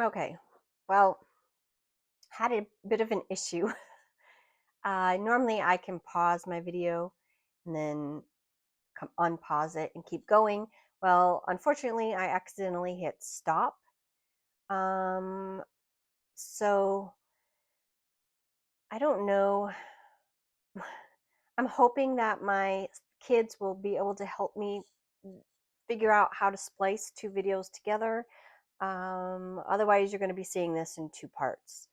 Okay, well, had a bit of an issue. Normally I can pause my video and then unpause it and keep going. Well, unfortunately, I accidentally hit stop. Um, so I don't know. I'm hoping that my kids will be able to help me figure out how to splice two videos together. Otherwise, you're going to be seeing this in two parts.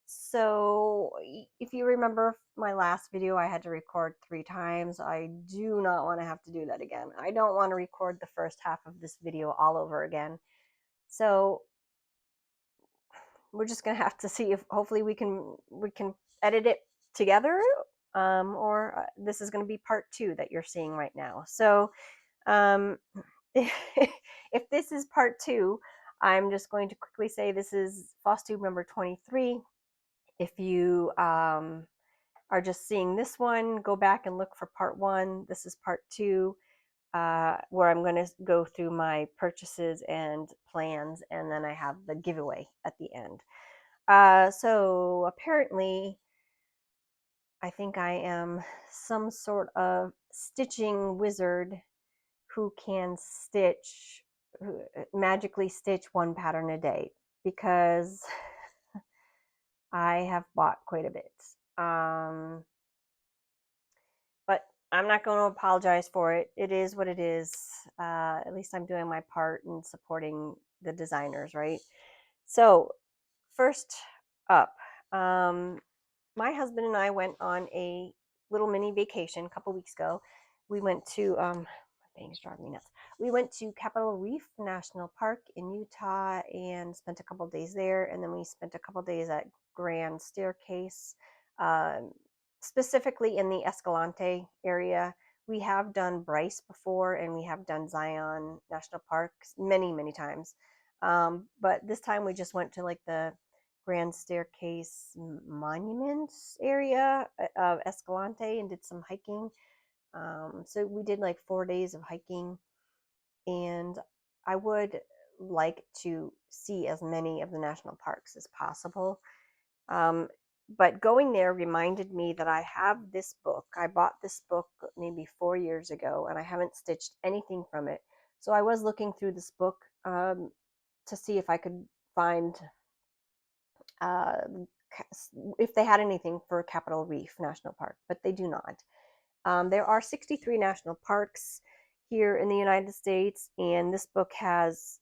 So, if you remember my last video, I had to record 3 times. I do not want to have to do that again. I don't want to record the first half of this video all over again. So, we're just gonna have to see if hopefully we can edit it together, or this is going to be part 2 that you're seeing right now. So, um, if this is part 2, I'm just going to quickly say this is Flosstube number 23. If you are just seeing this one, go back and look for part 1. This is part 2, where I'm going to go through my purchases and plans, and then I have the giveaway at the end. So apparently, I think I am some sort of stitching wizard who can magically stitch one pattern a day, because I have bought quite a bit. But I'm not going to apologize for it. It is what it is. At least I'm doing my part in supporting the designers, right? So, first up, my husband and I went on a little mini vacation a couple weeks ago. We went to, my bangs drive me nuts. We went to Capitol Reef National Park in Utah and spent a couple days there. And then we spent a couple days at Grand Staircase, um, specifically in the Escalante area. We have done Bryce before, and we have done Zion National Park many, many times. But this time we just went to like the Grand Staircase Monuments area of Escalante and did some hiking. So we did like 4 days of hiking, and I would like to see as many of the national parks as possible. Um, but going there reminded me that I have this book. I bought this book maybe 4 years ago, and I haven't stitched anything from it. So I was looking through this book, to see if I could find, uh, if they had anything for Capitol Reef National Park, but they do not. There are 63 national parks here in the United States, and this book has,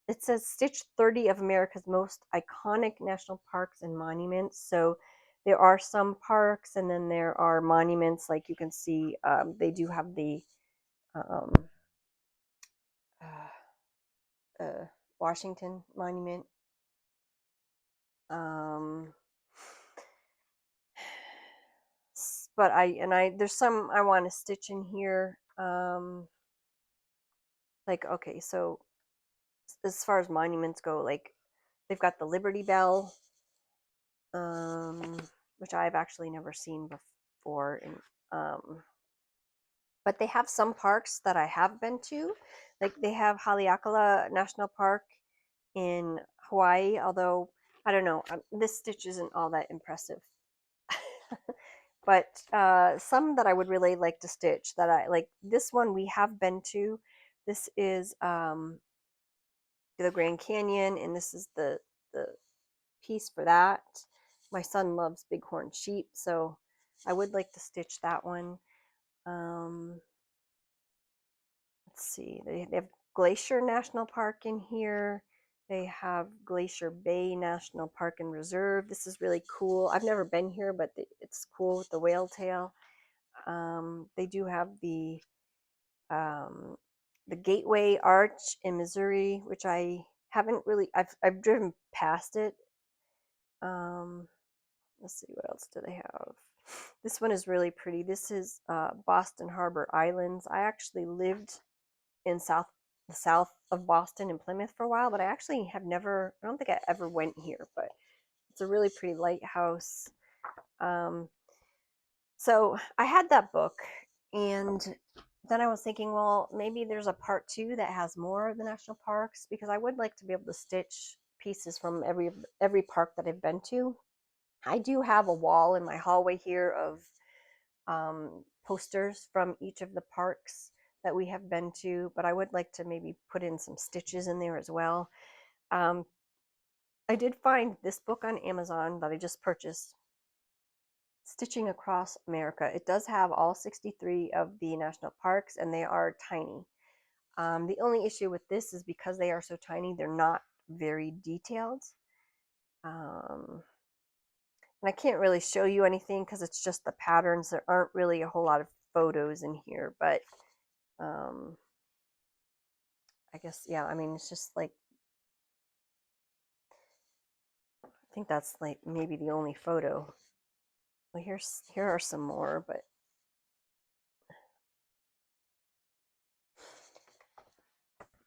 it says Stitch 30 of America's most iconic national parks and monuments. So there are some parks, and then there are monuments. Like you can see, they do have the um, Washington Monument. Um, but there's some I want to stitch in here. Like, okay, so as far as monuments go, like they've got the Liberty Bell, um, which I've actually never seen before, and but they have some parks that I have been to. Like they have Haleakala National Park in Hawaii, although I don't know, this stitch isn't all that impressive. But some that I would really like to stitch, that I like, this one we have been to. This is the Grand Canyon, and this is the piece for that. My son loves bighorn sheep, so I would like to stitch that one. Let's see, they have Glacier National Park in here. They have Glacier Bay National Park and Reserve. This is really cool. I've never been here, but it's cool with the whale tail. They do have um, the Gateway Arch in Missouri, which I haven't really. I've driven past it. Let's see, what else do they have? This one is really pretty. This is Boston Harbor Islands. I actually lived in the south of Boston in Plymouth for a while, but I actually have never. I don't think I ever went here, but it's a really pretty lighthouse. Um, so I had that book, and then I was thinking, well, maybe there's a part 2 that has more of the national parks, because I would like to be able to stitch pieces from every park that I've been to. I do have a wall in my hallway here of posters from each of the parks that we have been to, but I would like to maybe put in some stitches in there as well. Um, I did find this book on Amazon that I just purchased, Stitching Across America. It does have all 63 of the national parks, and they are tiny. The only issue with this is because they are so tiny, they're not very detailed. And I can't really show you anything because it's just the patterns. There aren't really a whole lot of photos in here, but I guess, yeah, I mean, it's just like, I think that's like maybe the only photo. Well, here are some more, but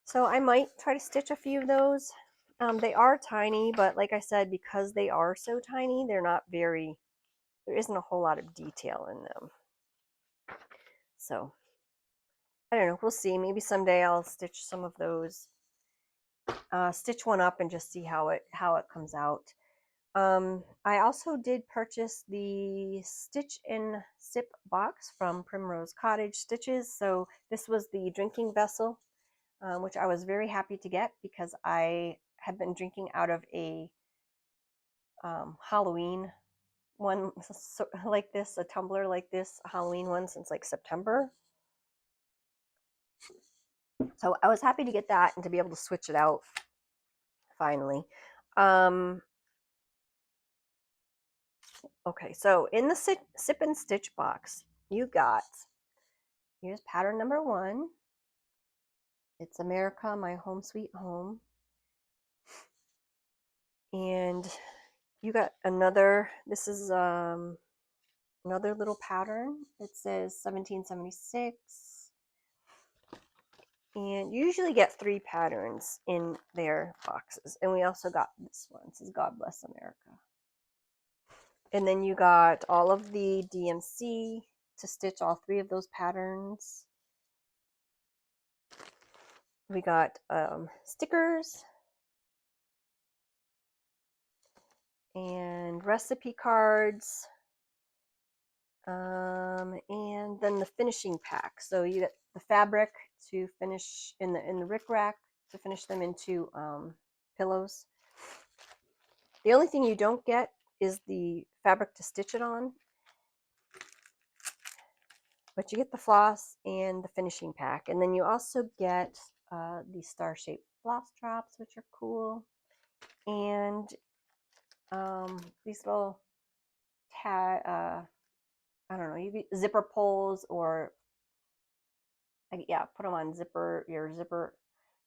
so I might try to stitch a few of those. They are tiny, but like I said, because they are so tiny, they're not very, there isn't a whole lot of detail in them. So I don't know, we'll see. Maybe someday I'll stitch some of those, stitch one up and just see how it comes out. I also did purchase the Stitch and Sip box from Primrose Cottage Stitches. So this was the drinking vessel, which I was very happy to get because I have been drinking out of a Halloween one like this, a tumbler like this, a Halloween one since like September. So I was happy to get that and to be able to switch it out finally. Okay, so in the Sip and Stitch box, you got, here's pattern number 1. It's America, My Home Sweet Home. And you got another, this is another little pattern. It says 1776. And you usually get 3 patterns in their boxes. And we also got this one. It says God Bless America. And then you got all of the DMC to stitch all 3 of those patterns. We got stickers and recipe cards, and then the finishing pack. So you get the fabric to finish in the rickrack to finish them into pillows. The only thing you don't get is the fabric to stitch it on, but you get the floss and the finishing pack. And then you also get the star-shaped floss drops, which are cool, and these little I don't know, you get zipper pulls, or yeah, put them on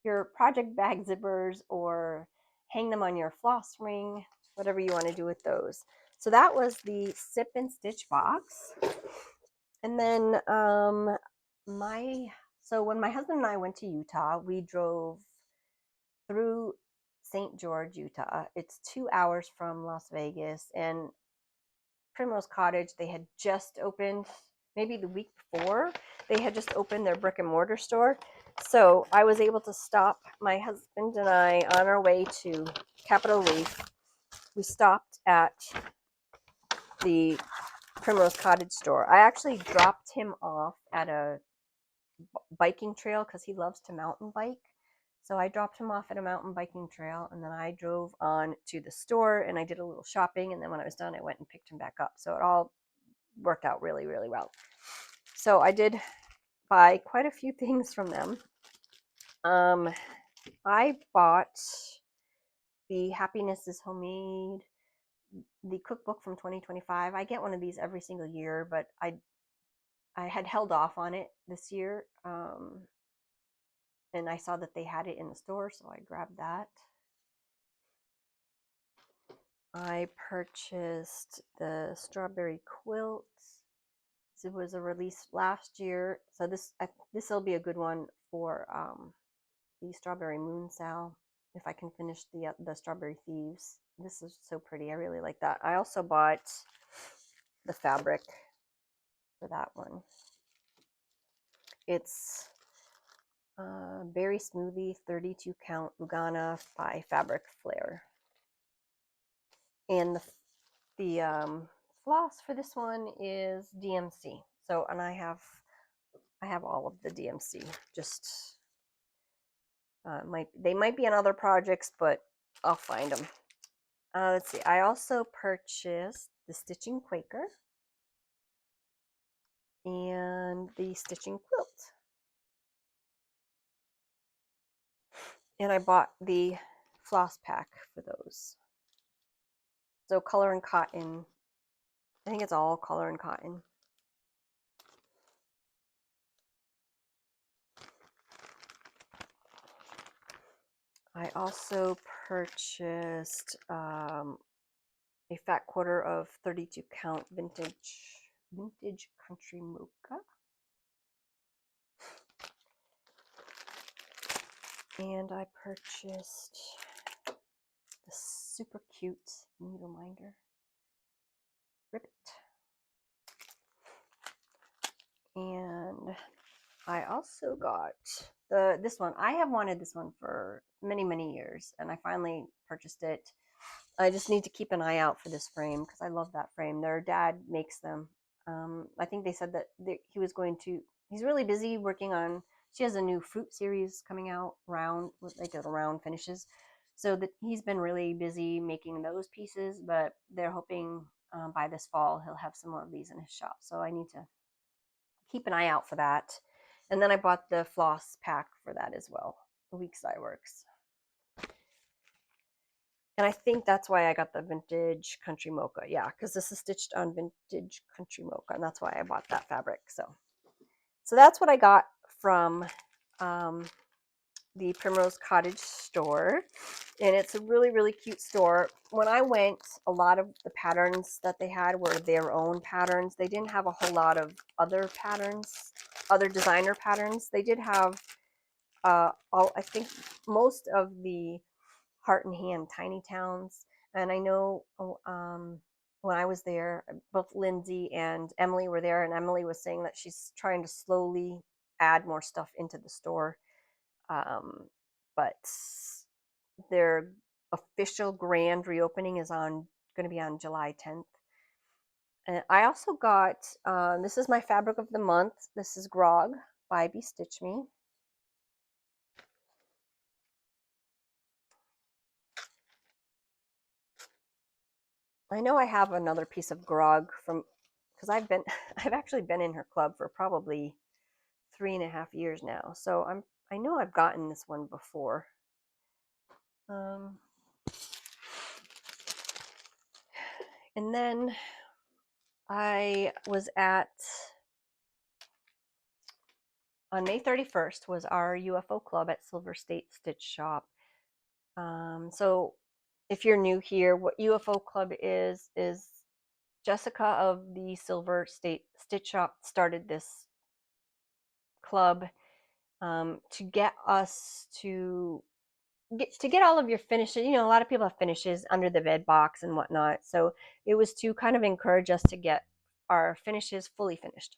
your project bag zippers, or hang them on your floss ring, whatever you want to do with those. So that was the Sip and Stitch box. And then so when my husband and I went to Utah, we drove through St. George, Utah. It's 2 hours from Las Vegas, and Primrose Cottage, they had just opened, maybe the week before, they had just opened their brick and mortar store. So I was able to stop, my husband and I, on our way to Capitol Reef. We stopped at the Primrose Cottage store. I actually dropped him off at a biking trail because he loves to mountain bike. So I dropped him off at a mountain biking trail, and then I drove on to the store and I did a little shopping. And then when I was done, I went and picked him back up. So it all worked out really, really well. So I did buy quite a few things from them. I bought the Happiness is Homemade, the cookbook from 2025. I get one of these every single year, but I had held off on it this year. And I saw that they had it in the store, so I grabbed that. I purchased the strawberry quilt. It was a release last year, so this will be a good one for the Strawberry Moon Sal if I can finish the Strawberry Thieves. This is so pretty. I really like that. I also bought the fabric for that one. It's Berry Smoothie 32 count Lugana by Fabric Flare. And the floss for this one is DMC. So, and I have all of the DMC. Just they might be on other projects, but I'll find them. Let's see. I also purchased the Stitching Quaker and the Stitching Quilt. And I bought the floss pack for those. So color and cotton. I think it's all color and cotton. I also purchased a fat quarter of 32 count vintage country mocha. And I purchased the super cute needle minder ribbit. And I also got this one. I have wanted this one for many years, and I finally purchased it. I just need to keep an eye out for this frame because I love that frame. Their dad makes them. I think they said that he was going to. He's really busy working on. She has a new fruit series coming out, round with like little round finishes. So that he's been really busy making those pieces, but they're hoping by this fall he'll have some more of these in his shop. So I need to keep an eye out for that. And then I bought the floss pack for that as well, Weeks Dye Works. And I think that's why I got the vintage country mocha. Yeah, because this is stitched on vintage country mocha, and that's why I bought that fabric. So that's what I got from the Primrose Cottage store. And it's a really cute store. When I went, a lot of the patterns that they had were their own patterns. They didn't have a whole lot of other patterns, other designer patterns. They did have I think most of the Heart and Hand Tiny Towns. And I know when I was there, both Lindsay and Emily were there, and Emily was saying that she's trying to slowly add more stuff into the store. But their official grand reopening is going to be on July 10th. And I also got, this is my fabric of the month. This is Grog by Stitch Me. I know I have another piece of Grog from, because I've actually been in her club for probably 3.5 years now. So I know I've gotten this one before. And then I was on May 31st was our UFO club at Silver State Stitch Shop. So if you're new here, what UFO Club is Jessica of the Silver State Stitch Shop started this club to get us to get all of your finishes. You know, a lot of people have finishes under the bed box and whatnot. So it was to kind of encourage us to get our finishes fully finished.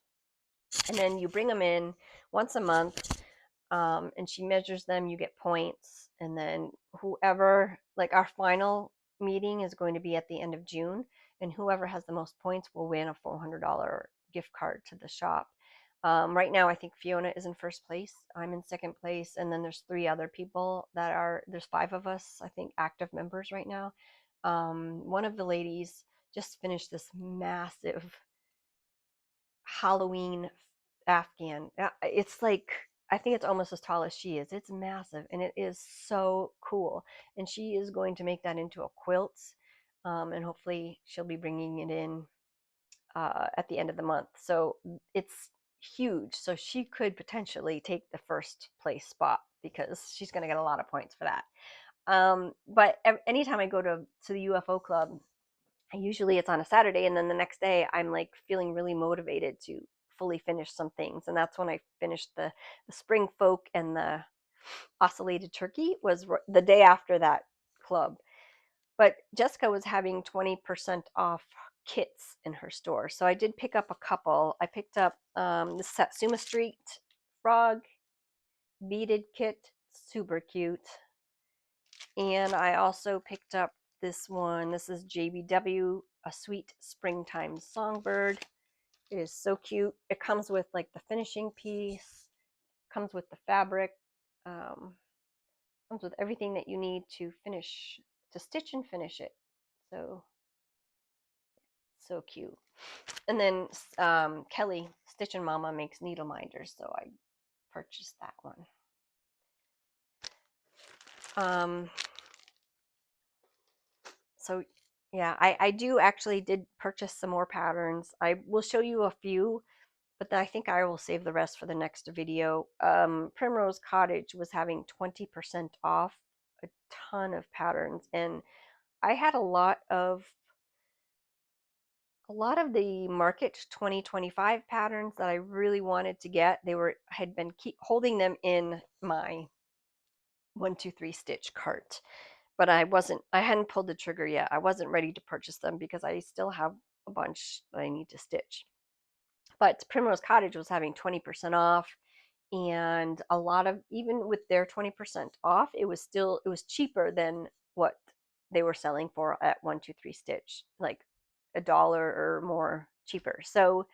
And then you bring them in once a month, and she measures them. You get points, and then whoever, like our final meeting is going to be at the end of June, and whoever has the most points will win a $400 gift card to the shop. Right now, I think Fiona is in first place. I'm in second place, and then there's 3 other people there's 5 of us, I think, active members right now. One of the ladies just finished this massive Halloween Afghan. It's like, I think it's almost as tall as she is. It's massive, and it is so cool. And she is going to make that into a quilt, and hopefully she'll be bringing it in at the end of the month. So it's huge. So she could potentially take the first place spot because she's going to get a lot of points for that. But anytime I go to the UFO club, usually it's on a Saturday, and then the next day I'm like feeling really motivated to fully finish some things. And that's when I finished the spring folk, and the oscillated turkey was the day after that club. But Jessica was having 20% off kits in her store, so I did pick up a couple. I picked up the Satsuma Street frog, beaded kit, super cute. And I also picked up this one. This is JBW, a sweet springtime songbird. It is so cute. It comes with like the finishing piece, comes with the fabric, um, comes with everything that you need to finish, to stitch and finish it. So, so cute. And then Kelly, Stitch and Mama, makes needle minders, so I purchased that one. Um, so yeah, I do actually did purchase some more patterns. I will show you a few, but I think I will save the rest for the next video. Primrose Cottage was having 20% off a ton of patterns, and I had a lot of the Market 2025 patterns that I really wanted to get. Had been keep holding them in my 123 stitch cart, but I hadn't pulled the trigger yet. I wasn't ready to purchase them because I still have a bunch that I need to stitch. But Primrose Cottage was having 20% off, and a lot of, even with their 20% off, it was cheaper than what they were selling for at 123 stitch, like $1 or more cheaper. So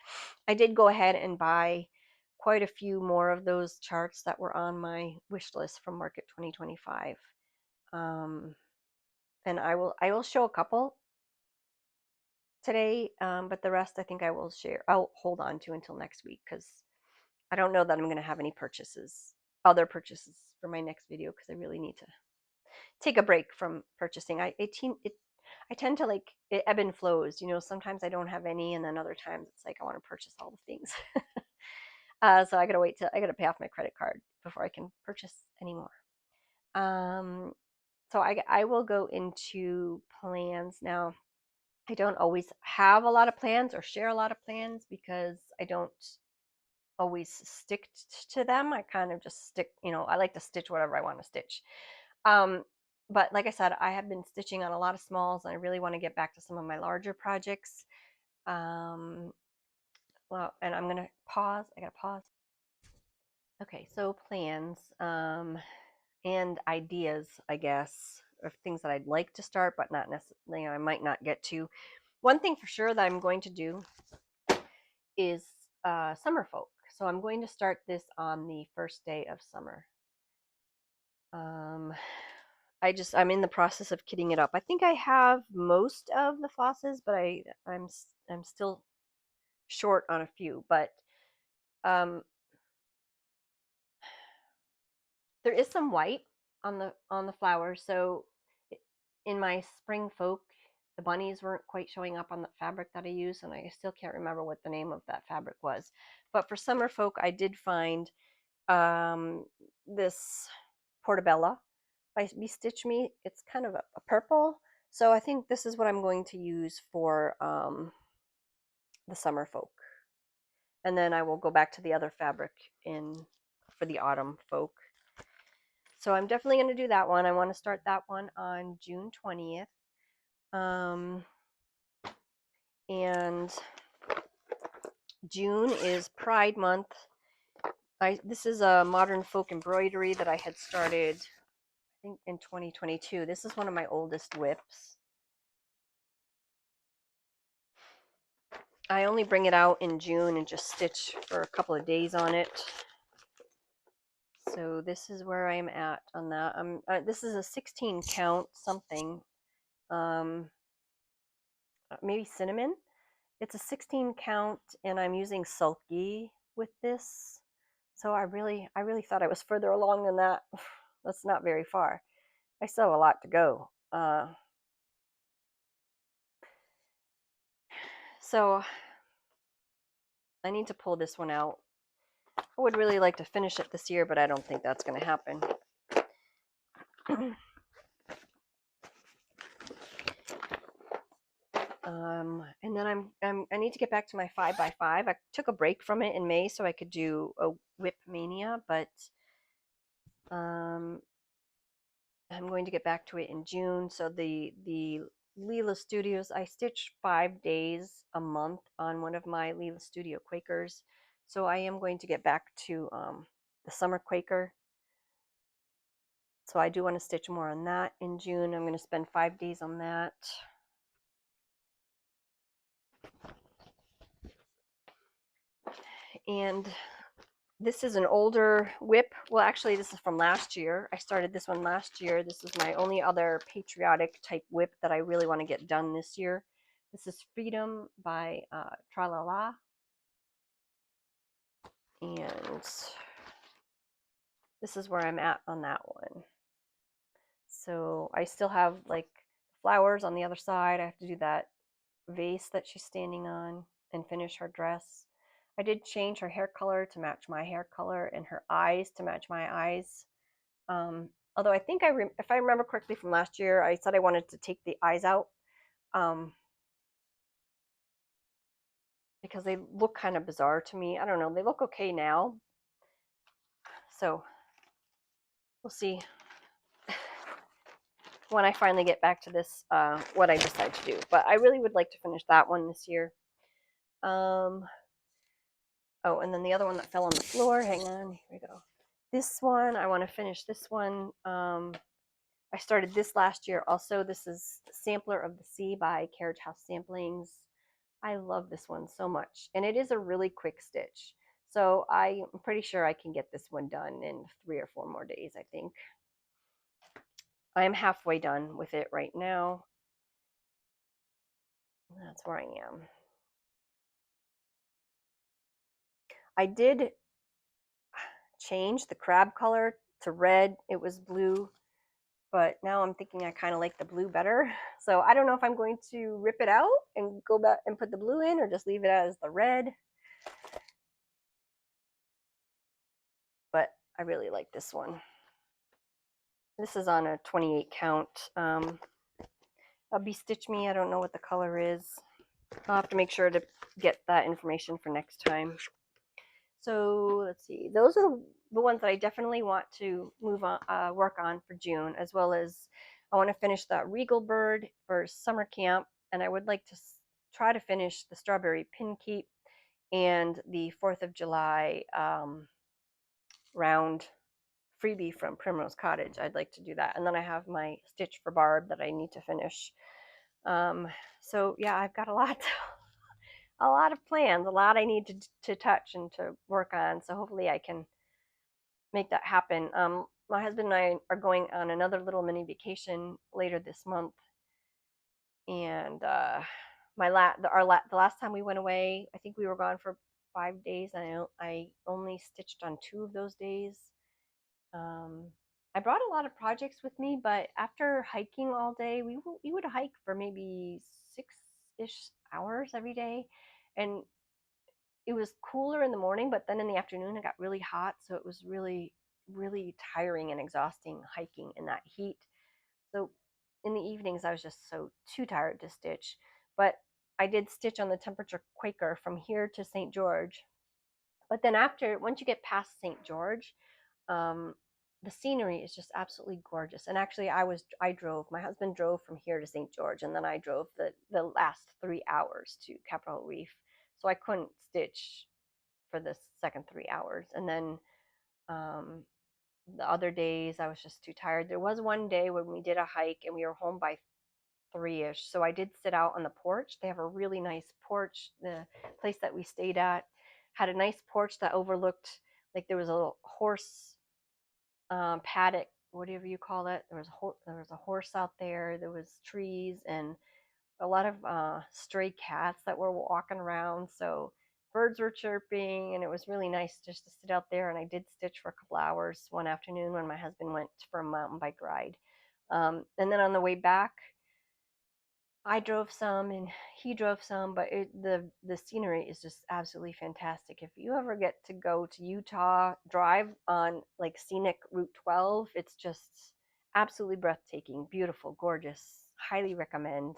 I did go ahead and buy quite a few more of those charts that were on my wish list from Market 2025. And I will show a couple today, but the rest I think I'll hold on to until next week, because I don't know that I'm going to have any other purchases for my next video, because I really need to take a break from purchasing. I tend to, like, it ebb and flows. Sometimes I don't have any, and then other times it's like I want to purchase all the things. So I gotta pay off my credit card before I can purchase anymore. So I will go into plans now. I don't always have a lot of plans or share a lot of plans because I don't always stick to them. I kind of just stick, I like to stitch whatever I want to stitch. But like I said, I have been stitching on a lot of smalls, and I really want to get back to some of my larger projects. Well, and I'm gonna pause. I gotta pause. Okay, so plans and ideas, I guess, of things that I'd like to start, but not necessarily, I might not get to. One thing for sure that I'm going to do is summer folk. So I'm going to start this on the first day of summer. I'm in the process of kitting it up. I think I have most of the flosses, but I'm still short on a few. But there is some white on the flowers. So in my spring folk, the bunnies weren't quite showing up on the fabric that I used, and I still can't remember what the name of that fabric was. But for summer folk, I did find this Portobello by Stitch Me. It's kind of a purple, so I think this is what I'm going to use for the summer folk, and then I will go back to the other fabric for the autumn folk. So I'm definitely going to do that one. I want to start that one on June 20th. And June is Pride Month. This is a modern folk embroidery that I had started, I think, in 2022. This is one of my oldest whips. I only bring it out in June and just stitch for a couple of days on it. So this is where I'm at on that. This is a 16 count something, maybe cinnamon. It's a 16 count, and I'm using sulky with this. So I really thought I was further along than that. That's not very far. I still have a lot to go. So I need to pull this one out. I would really like to finish it this year, but I don't think that's going to happen. And then I need to get back to my 5x5. I took a break from it in May so I could do a Whip Mania, but I'm going to get back to it in June. So the Leela Studios, I stitch 5 days a month on one of my Leela Studio Quakers. So I am going to get back to the summer Quaker. So I do want to stitch more on that in June. I'm going to spend 5 days on that. And this is an older whip. Well, actually, this is from last year. I started this one last year. This is my only other patriotic type whip that I really want to get done this year. This is Freedom by Tralala. And this is where I'm at on that one. So I still have like flowers on the other side. I have to do that vase that she's standing on and finish her dress. I did change her hair color to match my hair color and her eyes to match my eyes. Although I think if I remember correctly from last year, I said I wanted to take the eyes out because they look kind of bizarre to me. I don't know. They look okay now. So we'll see when I finally get back to this, what I decide to do. But I really would like to finish that one this year. Oh, and then the other one that fell on the floor. Hang on. Here we go. This one, I want to finish this one. I started this last year also. This is Sampler of the Sea by Carriage House Samplings. I love this one so much. And it is a really quick stitch. So I'm pretty sure I can get this one done in 3 or 4 more days, I think. I'm halfway done with it right now. That's where I am. I did change the crab color to red. It was blue, but now I'm thinking I kind of like the blue better. So I don't know if I'm going to rip it out and go back and put the blue in or just leave it as the red. But I really like this one. This is on a 28 count. Be Stitch Me. I don't know what the color is. I'll have to make sure to get that information for next time. So let's see. Those are the ones that I definitely want to move on, work on for June, as well as I want to finish the Regal Bird for summer camp, and I would like to try to finish the Strawberry Pin Keep and the 4th of July round freebie from Primrose Cottage. I'd like to do that, and then I have my Stitch for Barb that I need to finish. So yeah, I've got a lot of plans, a lot I need to touch and to work on. So hopefully I can make that happen. My husband and I are going on another little mini vacation later this month, and the last time we went away, I think we were gone for 5 days, and I only stitched on 2 of those days. I brought a lot of projects with me, but after hiking all day, we would hike for maybe 6-ish hours every day, and it was cooler in the morning, but then in the afternoon it got really hot, so it was really, really tiring and exhausting hiking in that heat. So in the evenings I was just so too tired to stitch. But I did stitch on the temperature Quaker from here to St. George. But then once you get past St. George, the scenery is just absolutely gorgeous. And actually my husband drove from here to St. George, and then I drove the last 3 hours to Capitol Reef. So I couldn't stitch for the second 3 hours. And then the other days I was just too tired. There was one day when we did a hike and we were home by 3-ish. So I did sit out on the porch. They have a really nice porch. The place that we stayed at had a nice porch that overlooked, like, there was a little horse paddock, whatever you call it. There was a horse out there. There was trees and a lot of stray cats that were walking around. So birds were chirping, and it was really nice just to sit out there. And I did stitch for a couple hours one afternoon when my husband went for a mountain bike ride. And then on the way back, I drove some and he drove some, but the scenery is just absolutely fantastic. If you ever get to go to Utah, drive on like scenic Route 12, it's just absolutely breathtaking, beautiful, gorgeous. Highly recommend.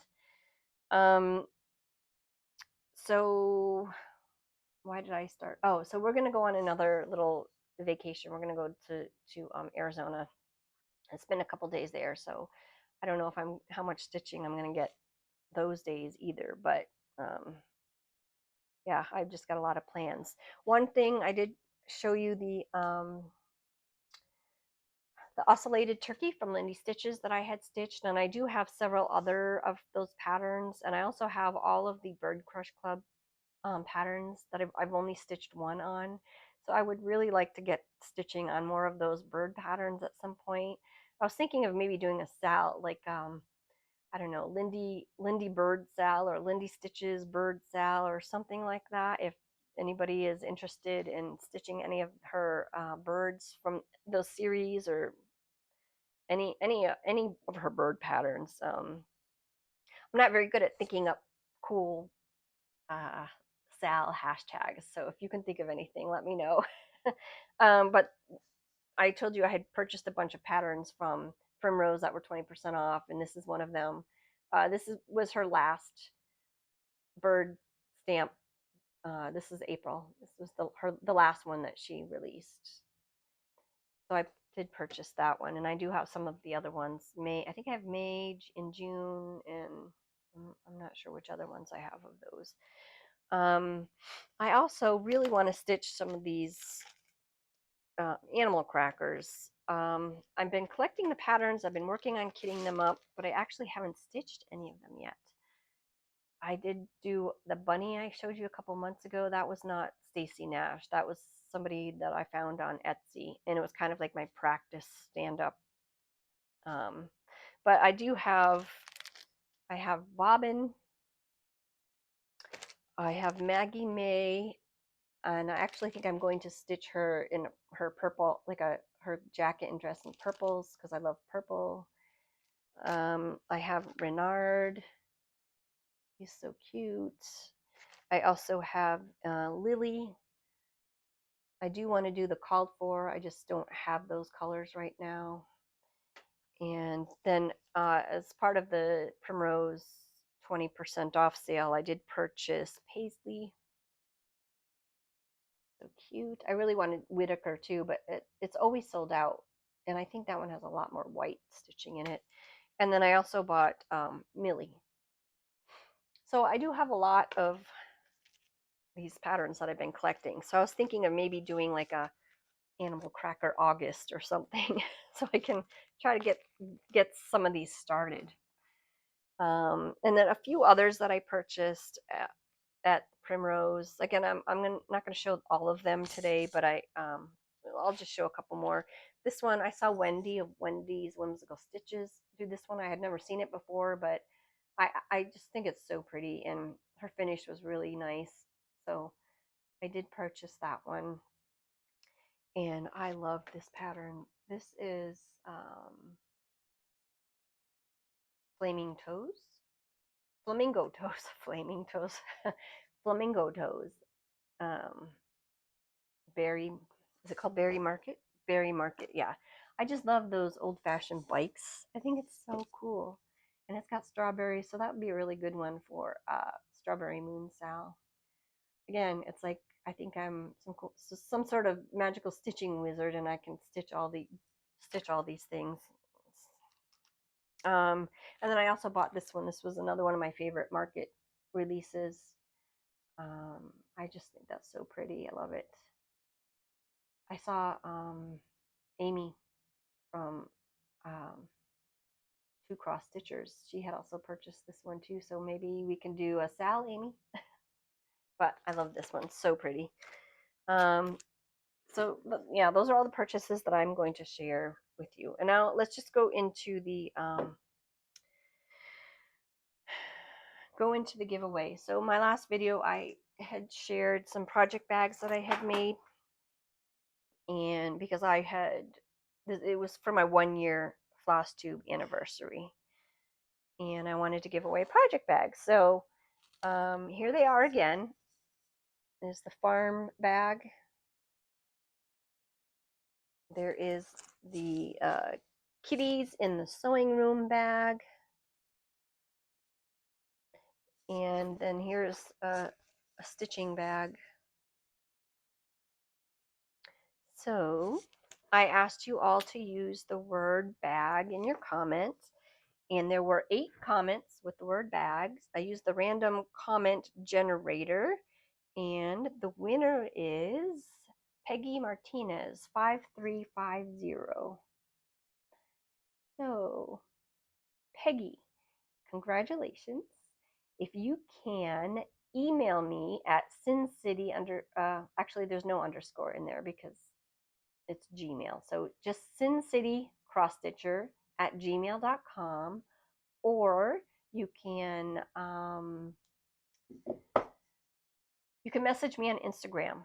Um, so why did I start? Oh, so we're gonna go on another little vacation. We're gonna go to Arizona and spend a couple days there. So I don't know how much stitching I'm gonna get those days either, but yeah, I've just got a lot of plans. One thing I did show you the the ocellated turkey from Lindy Stitches that I had stitched, and I do have several other of those patterns, and I also have all of the Bird Crush Club patterns that I've only stitched one on. So I would really like to get stitching on more of those bird patterns at some point. I was thinking of maybe doing a Sal, like I don't know, Lindy Bird Sal or Lindy Stitches Bird Sal or something like that. If anybody is interested in stitching any of her birds from those series or any of her bird patterns. I'm not very good at thinking up cool uh, Sal hashtags. So if you can think of anything, let me know. But I told you I had purchased a bunch of patterns from Primrose that were 20% off, and this is one of them. Was her last bird stamp. This is April. This was the last one that she released. So I did purchase that one, and I do have some of the other ones. I think I have May in June, and I'm not sure which other ones I have of those. I also really want to stitch some of these animal crackers. I've been collecting the patterns. I've been working on kitting them up, but I actually haven't stitched any of them yet. I did do the bunny I showed you a couple months ago. That was not Stacy Nash. That was somebody that I found on Etsy, and it was kind of like my practice stand-up. But I have Bobbin, I have Maggie May, and I actually think I'm going to stitch her in her purple, like her jacket and dress in purples because I love purple. I have Renard. He's so cute. I also have Lily. I do want to do the called for. I just don't have those colors right now. And then as part of the Primrose 20% off sale, I did purchase Paisley. So cute. I really wanted Whitaker too, but it's always sold out. And I think that one has a lot more white stitching in it. And then I also bought Millie. So I do have a lot of these patterns that I've been collecting. So I was thinking of maybe doing like a Animal Cracker August or something, so I can try to get some of these started. And then a few others that I purchased at Primrose. Again, not going to show all of them today, but I'll just show a couple more. This one I saw Wendy of Wendy's Whimsical Stitches do this one. I had never seen it before, but I just think it's so pretty, and her finish was really nice. So I did purchase that one, and I love this pattern. This is Flaming Toes, Flamingo Toes, Flaming Toes, Flamingo Toes. Um, Berry, is it called Berry Market? Berry Market, yeah. I just love those old-fashioned bikes. I think it's so cool. And it's got strawberries, so that would be a really good one for Strawberry Moon Sal. Again, it's like I think I'm some sort of magical stitching wizard, and I can stitch all these things. And then I also bought this one. This was another one of my favorite market releases. I just think that's so pretty. I love it. I saw Amy from Two Cross Stitchers. She had also purchased this one too, so maybe we can do a Sal, Amy. But I love this one, so pretty. But yeah, those are all the purchases that I'm going to share with you. And now let's just go into the giveaway. So my last video, I had shared some project bags that I had made, and because it was for my 1-year Flosstube anniversary, and I wanted to give away project bags. So here they are again. There's the farm bag. There is the kitties in the sewing room bag. And then here's a stitching bag. So I asked you all to use the word bag in your comments, and there were 8 comments with the word bags. I used the random comment generator, and the winner is Peggy Martinez 5350. So, Peggy, congratulations. If you can email me at sincity actually there's no underscore in there because it's Gmail. So just sincitycrossstitcher@gmail.com, or you can message me on Instagram.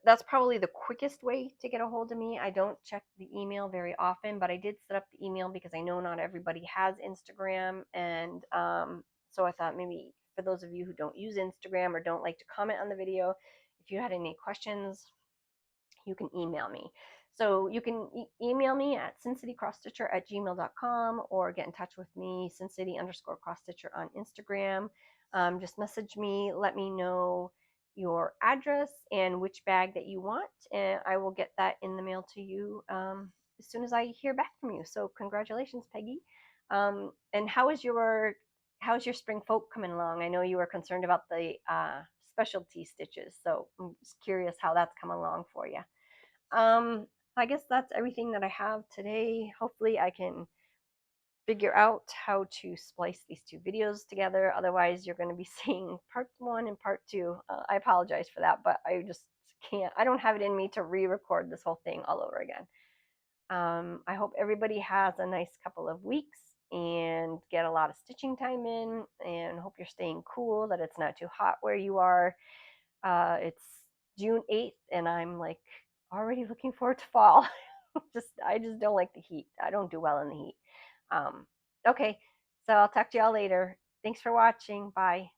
That's probably the quickest way to get a hold of me. I don't check the email very often, but I did set up the email because I know not everybody has Instagram. And so I thought maybe for those of you who don't use Instagram or don't like to comment on the video, if you had any questions, you can email me. So you can email me at sincitycrossstitcher@gmail.com or get in touch with me, sincity_crossstitcher on Instagram. Just message me, let me know your address and which bag that you want, and I will get that in the mail to you as soon as I hear back from you. So congratulations, Peggy. And how's your spring folk coming along? I know you were concerned about the specialty stitches, so I'm just curious how that's come along for you. Um, I guess that's everything that I have today. Hopefully I can figure out how to splice these two videos together. Otherwise, you're going to be seeing part one and part two. I apologize for that, but I just can't. I don't have it in me to re-record this whole thing all over again. I hope everybody has a nice couple of weeks and get a lot of stitching time in, and hope you're staying cool, that it's not too hot where you are. It's June 8th, and I'm like already looking forward to fall. I just don't like the heat. I don't do well in the heat. Um, okay, so I'll talk to y'all later. Thanks for watching. Bye.